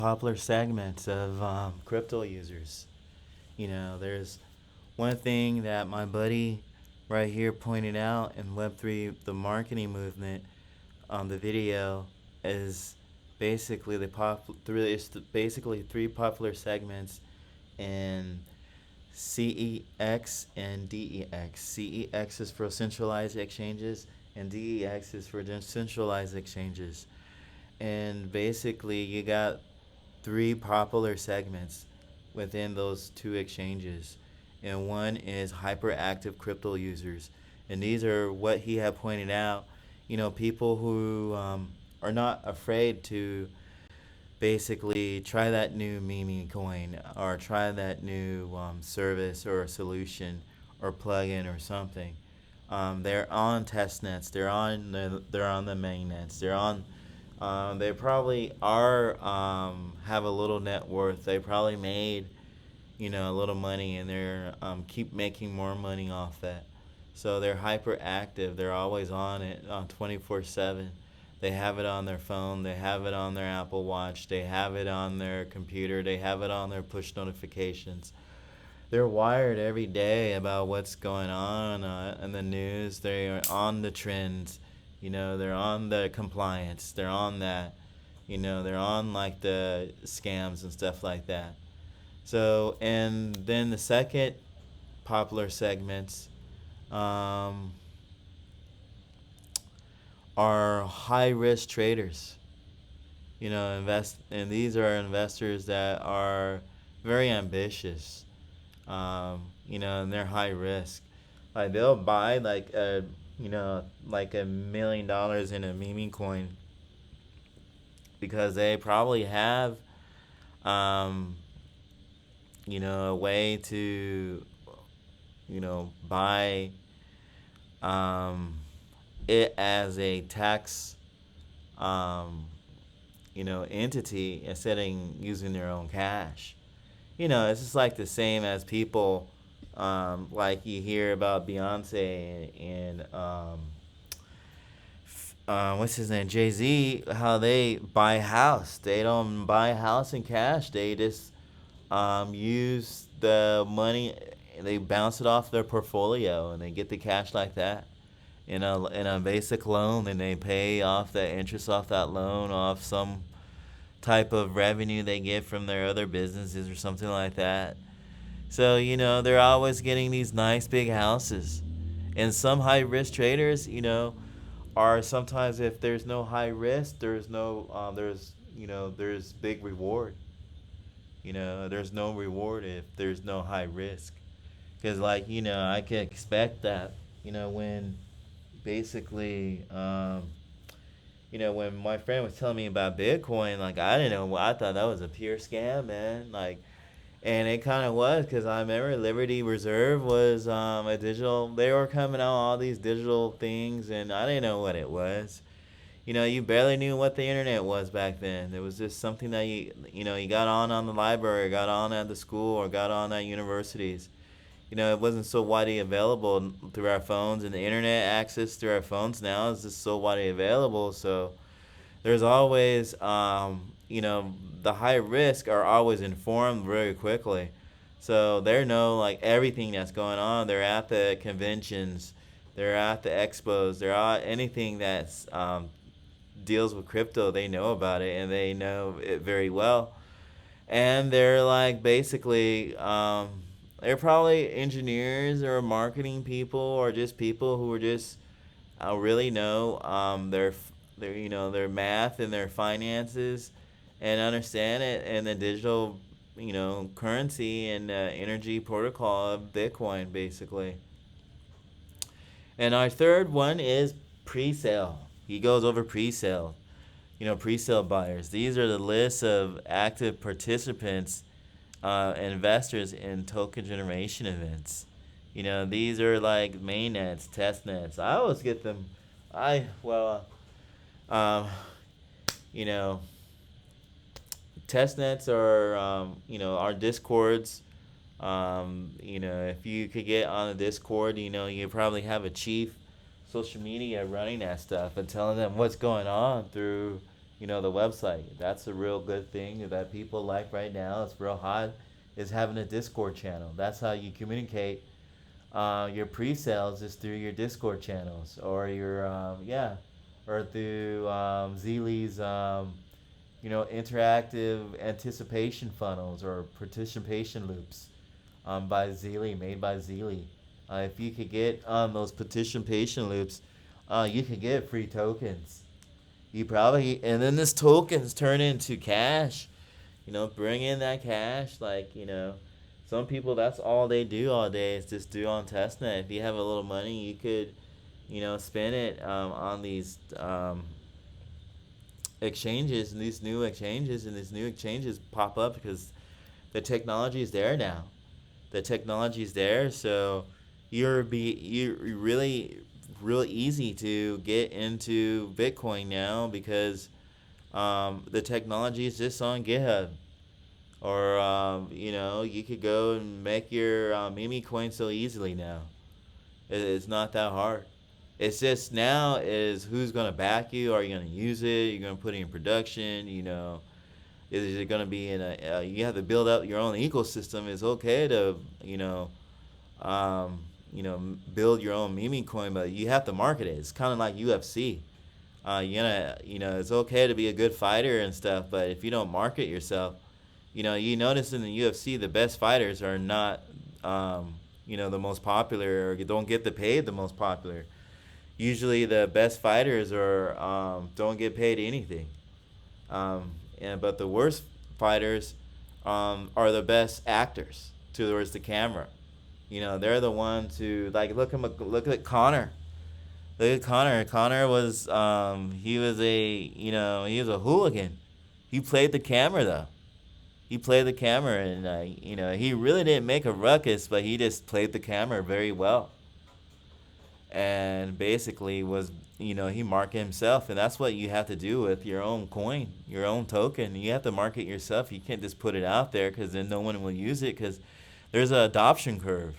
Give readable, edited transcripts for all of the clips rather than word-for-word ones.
popular segments of crypto users. There's one thing that my buddy right here pointed out in Web3, the marketing movement, on the video is basically basically three popular segments in CEX and DEX. CEX is for centralized exchanges, and DEX is for decentralized exchanges. And basically, you got three popular segments within those two exchanges. And one is hyperactive crypto users. And these are what he had pointed out, people who are not afraid to basically try that new meme coin or try that new service or solution or plugin or something. They're on test nets. They're on the main nets. They probably are have a little net worth. They probably made a little money, and they're keep making more money off that. So they're hyperactive. They're always on it on 24/7. They have it on their phone. They have it on their Apple Watch. They have it on their computer. They have it on their push notifications. They're wired every day about what's going on in the news. They are on the trends. They're on the compliance. They're on that. They're on like the scams and stuff like that. So, and then the second popular segments um, are high risk traders. And these are investors that are very ambitious. And they're high risk. Like they'll buy like $1 million in a meme coin because they probably have um, a way to buy um, it as a tax entity instead of using their own cash. It's just like the same as people like you hear about Beyonce and what's his name, Jay Z, how they buy house. They don't buy house in cash. They just use the money. They bounce it off their portfolio and they get the cash like that in a basic loan, and they pay off the interest off that loan off some type of revenue they get from their other businesses or something like that. So, they're always getting these nice big houses. And some high risk traders, are sometimes, if there's no high risk, there's big reward. There's no reward if there's no high risk. Because, like, I can expect that, when basically, when my friend was telling me about Bitcoin, like, I didn't know. I thought that was a pure scam, man. Like, and it kind of was, because I remember Liberty Reserve was a digital. They were coming out all these digital things, and I didn't know what it was. You barely knew what the internet was back then. It was just something that you got on the library, got on at the school, or got on at universities. It wasn't so widely available through our phones, and the internet access through our phones now is just so widely available. So there's always, the high risk are always informed very quickly. So they know like everything that's going on. They're at the conventions, they're at the expos, they're at anything that's deals with crypto. They know about it, and they know it very well. And they're like basically, they're probably engineers or marketing people or just people who are just really know their math and their finances and understand it and the digital currency and energy protocol of Bitcoin basically. And our third one is presale. He goes over presale. Presale buyers. These are the list of active participants, investors in token generation events. These are like main nets, test nets. I always get them. I well, um, you know, test nets are our discords. If you could get on a Discord, you probably have a chief social media running that stuff and telling them what's going on through the website. That's a real good thing that people like right now. It's real hot. Is having a Discord channel. That's how you communicate your pre-sales is through your Discord channels or your or through Zeely's interactive anticipation funnels or participation loops by Zeely, made by Zeely. If you could get those participation loops, you could get free tokens. You probably, and then this tokens turn into cash. Bring in that cash. Some people, that's all they do all day is just do on testnet. If you have a little money, you could, spend it on these exchanges, and these new exchanges pop up because the technology is there now. The technology is there, so you're really real easy to get into Bitcoin now because the technology is just on GitHub. Or you could go and make your meme coin so easily now. It's not that hard. It's just now is who's gonna back you? Are you gonna use it? You're gonna put it in production? Is it gonna be in a? You have to build up your own ecosystem. It's okay to build your own meme coin, but you have to market it. It's kind of like UFC. It's okay to be a good fighter and stuff, but if you don't market yourself, you notice in the UFC the best fighters are not, the most popular or don't get the paid the most popular. Usually the best fighters are don't get paid anything, but the worst fighters are the best actors towards the camera. They're the ones who look at Connor. Look at Connor. Connor was he was a hooligan. He played the camera though. He played the camera, and he really didn't make a ruckus, but he just played the camera very well. And basically was, he marketed himself, and that's what you have to do with your own coin, your own token. You have to market yourself. You can't just put it out there because then no one will use it because there's an adoption curve.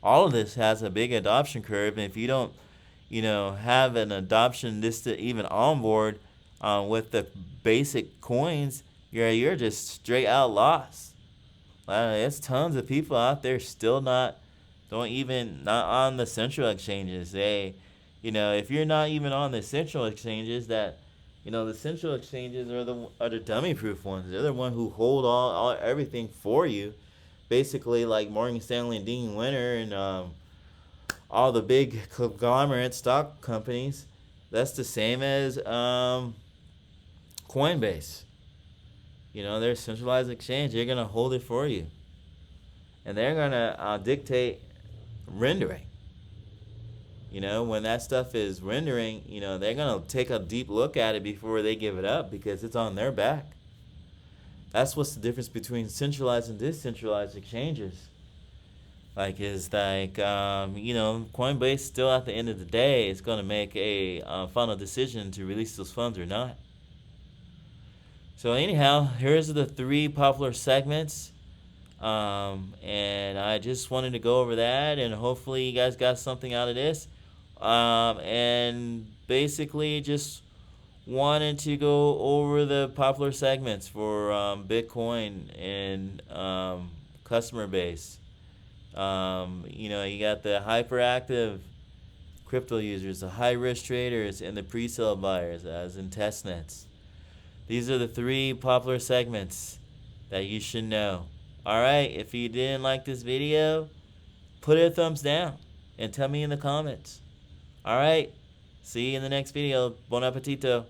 All of this has a big adoption curve, and if you don't, have an adoption list to even onboard with the basic coins, you're just straight out lost. There's tons of people out there still not on the central exchanges. If you're not even on the central exchanges, the central exchanges are the dummy proof ones. They're the one who hold all everything for you, basically like Morgan Stanley and Dean Winter and all the big conglomerate stock companies. That's the same as Coinbase. They're a centralized exchange. They're going to hold it for you. And they're going to dictate rendering. When that stuff is rendering, they're going to take a deep look at it before they give it up because it's on their back. That's what's the difference between centralized and decentralized exchanges. Coinbase still at the end of the day is going to make a final decision to release those funds or not. So anyhow, here's the 3 popular segments. And I just wanted to go over that, and hopefully you guys got something out of this. And basically just wanted to go over the popular segments for Bitcoin and customer base. You got the hyperactive crypto users, the high-risk traders, and the presale buyers, as in testnets. These are the 3 popular segments that you should know. Alright, if you didn't like this video, put a thumbs down and tell me in the comments. Alright, see you in the next video. Buon appetito.